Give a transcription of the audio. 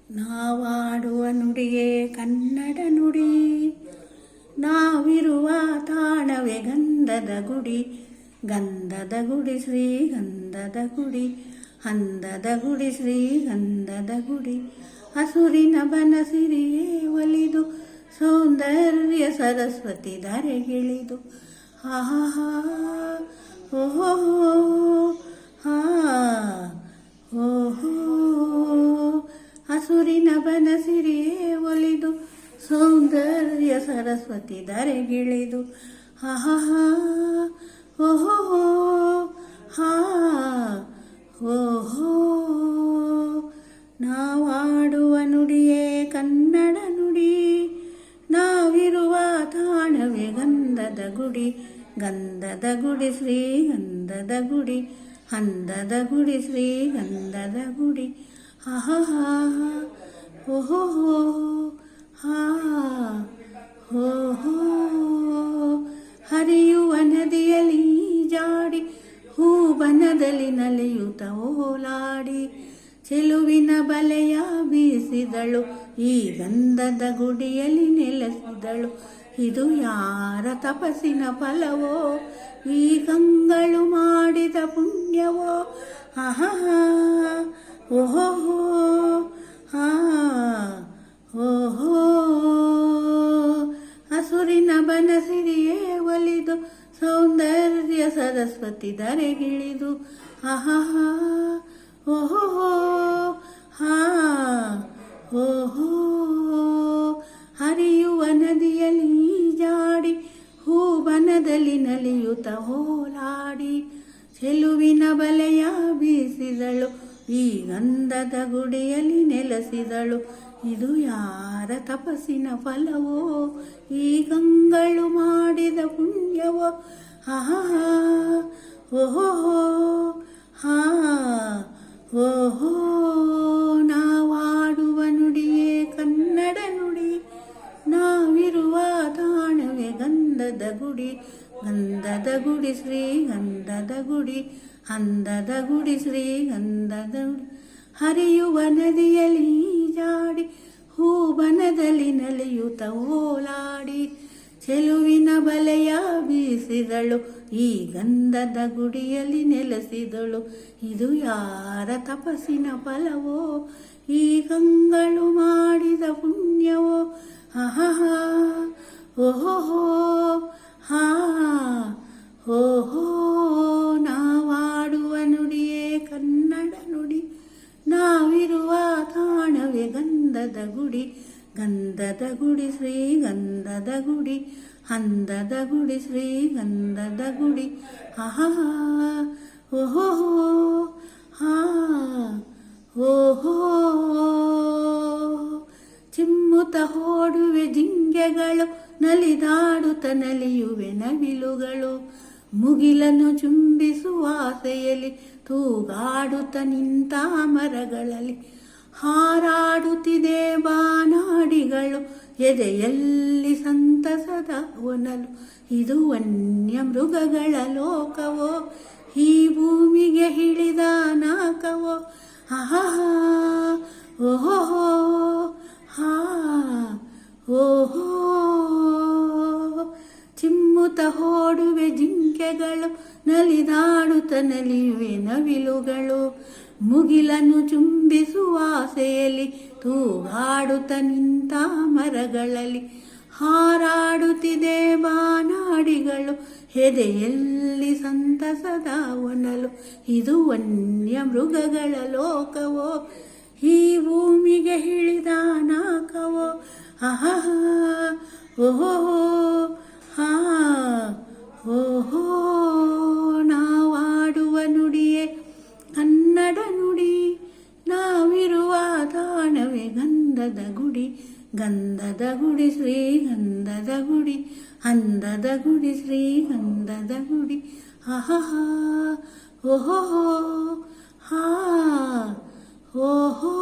ನಾವಾಡುವ ನುಡಿಯೇ ಕನ್ನಡ ನುಡಿ, ನಾವಿರುವ ತಾಣವೇ ಗಂಧದ ಗುಡಿ. ಗಂಧದ ಗುಡಿ ಶ್ರೀಗಂಧದ ಗುಡಿ, ಅಂದದ ಗುಡಿ ಶ್ರೀಗಂಧದ ಗುಡಿ. ಹಸುರಿನ ಬನಸಿರಿಯೇ ಒಲಿದು ಸೌಂದರ್ಯ ಸರಸ್ವತಿ ಧರೆಗಿಳಿದು. ಆಹಾ ಓಹೋ ಹಾ ಓಹೋ. ಹಸುರಿನ ಬನಸಿರಿಯೇ ಒಲಿದು ಸೌಂದರ್ಯ ಸರಸ್ವತಿ ಧರೆಗಿಳಿದು. ಆಹಾ ಓಹೋ ಹಾ ಓಹೋ. ನಾವಾಡುವ ನುಡಿಯೇ ಕನ್ನಡ ನುಡಿ, ನಾವಿರುವ ತಾಣವೇ ಗಂಧದ ಗುಡಿ. ಗಂಧದ ಗುಡಿ ಶ್ರೀಗಂಧದ ಗುಡಿ, ಅಂದದ ಗುಡಿ ಶ್ರೀಗಂಧದ ಗುಡಿ. ಆಹಾ ಓಹೋ ಹಾ ಓಹೋ. ಹರಿಯುವ ನದಿಯಲ್ಲಿ ಜಾಡಿ, ಹೂಬನದಲ್ಲಿ ನಲಿಯುತ್ತ ಓಲಾಡಿ. ಚೆಲುವಿನ ಬಲೆಯ ಬೀಸಿದಳು, ಈ ಗಂಧದ ಗುಡಿಯಲ್ಲಿ ನೆಲೆಸಿದಳು. ಇದು ಯಾರ ತಪಸ್ಸಿನ ಫಲವೋ, ಈ ಗಂಗಳು ಮಾಡಿದ ಪುಣ್ಯವೋ. ಆಹಾ ಓಹೋ ಹಾ ಓಹೋ. ಹಸುರಿನ ಬನಸಿರಿಯೇ ಒಲಿದು ಸೌಂದರ್ಯ ಸರಸ್ವತಿ ಧರೆಗಿಳಿದು. ಆಹಾ ಓಹೋ ಹಾ ಓಹೋ. ಹರಿಯುವ ನದಿಯಲ್ಲಿ ಜಾಡಿ, ಹೂಬನದಲ್ಲಿ ನಲಿಯುತ್ತ ಹೋಲಾಡಿ. ಚೆಲುವಿನ ಬಲೆಯ ಬೀಸಿದಳು, ಈ ಗಂಧದ ಗುಡಿಯಲ್ಲಿ ನೆಲೆಸಿದಳು. ಇದು ಯಾರ ತಪಸ್ಸಿನ ಫಲವೋ, ಈ ಗಂಗಳು ಮಾಡಿದ ಪುಣ್ಯವೋ. ಆಹಾ ಓಹೋ ಹಾ ಓಹೋ. ನಾವಾಡುವ ನುಡಿಯೇ ಕನ್ನಡ ನುಡಿ, ನಾವಿರುವ ತಾಣವೇ ಗಂಧದ ಗುಡಿ. ಗಂಧದ ಗುಡಿ ಶ್ರೀಗಂಧದ ಗುಡಿ, ಅಂದದ ಗುಡಿ ಶ್ರೀಗಂಧದ ಗುಡಿ. ಹರಿಯುವ ನದಿಯಲ್ಲಿ ಜಾಡಿ, ಹೂಬನದಲ್ಲಿ ನಲಿಯುತ್ತ ಓಲಾಡಿ. ಚೆಲುವಿನ ಬಲೆಯ ಬೀಸಿದಳು, ಈ ಗಂಧದ ಗುಡಿಯಲ್ಲಿ ನೆಲೆಸಿದಳು. ಇದು ಯಾರ ತಪಸ್ಸಿನ ಫಲವೋ, ಈ ಗಂಗಳು ಮಾಡಿದ ಪುಣ್ಯವೋ. ಆಹಾ ಓಹೋ ಹಾ ಓಹೋ. ನಾವಾಡುವ ನುಡಿಯೇ ಕನ್ನಡ ನುಡಿ, ನಾವಿರುವ ತಾಣವೇ ಗಂಧದ ಗುಡಿ. ಗಂಧದ ಗುಡಿ ಶ್ರೀಗಂಧದ ಗುಡಿ, ಅಂದದ ಗುಡಿ ಶ್ರೀಗಂಧದ ಗುಡಿ. ಆಹಾ ಓಹೋ ಹಾ ಓಹೋ. ಚಿಮ್ಮುತ್ತ ಓಡುವೆ ಜಿಂಗೆಗಳು, ನಲಿದಾಡುತ್ತ ನಲಿಯುವೆ ನವಿಲುಗಳು. ಮುಗಿಲನ್ನು ಚುಂಬಿಸುವ ಆಸೆಯಲ್ಲಿ ತೂಗಾಡುತ್ತ ನಿಂತ ಮರಗಳಲ್ಲಿ. ಹಾರಾಡುತ್ತಿದೆ ಬಾನಾಡಿಗಳು, ಎದೆಯಲ್ಲಿ ಸಂತಸದ ಒನಲು. ಇದು ವನ್ಯ ಮೃಗಗಳ ಲೋಕವೋ, ಈ ಭೂಮಿಗೆ ಹಿಡಿದ ನಾಕವೋ. ಆಹಾ ಓಹೋ ಹಾ ಓಹೋ. ಚಿಮ್ಮುತ್ತ ಓಡುವೆ ಜಿಂಕೆಗಳು, ನಲಿದಾಡುತ್ತ ನಲಿಯುವೆ ನವಿಲುಗಳು. ಮುಗಿಲನ್ನು ಚುಂಬಿಸುವ ಆಸೆಯಲ್ಲಿ ತೂಗಾಡುತ್ತ ನಿಂತ ಮರಗಳಲ್ಲಿ. ಹಾರಾಡುತ್ತಿದೆ ಬಾನಾಡಿಗಳು, ಎದೆಯಲ್ಲಿ ಸಂತಸದ ಒನಲು. ಇದು ವನ್ಯ ಮೃಗಗಳ ಲೋಕವೋ, ಈ ಭೂಮಿಗೆ ಹಿಡಿದ ನಾಕವೋ. ಆಹಾ ಓಹೋ ಹಾ ಓಹೋ. ನಾವಾಡುವ ನುಡಿಯೇ ಕನ್ನಡ ನುಡಿ, ನಾವಿರುವ ತಾಣವೇ ಗಂಧದ ಗುಡಿ. ಗಂಧದ ಗುಡಿ ಶ್ರೀಗಂಧದ ಗುಡಿ, ಅಂದದ ಗುಡಿ ಶ್ರೀಗಂಧದ ಗುಡಿ. ಆಹಾ ಓಹೋ ಹಾ ಓಹೋ.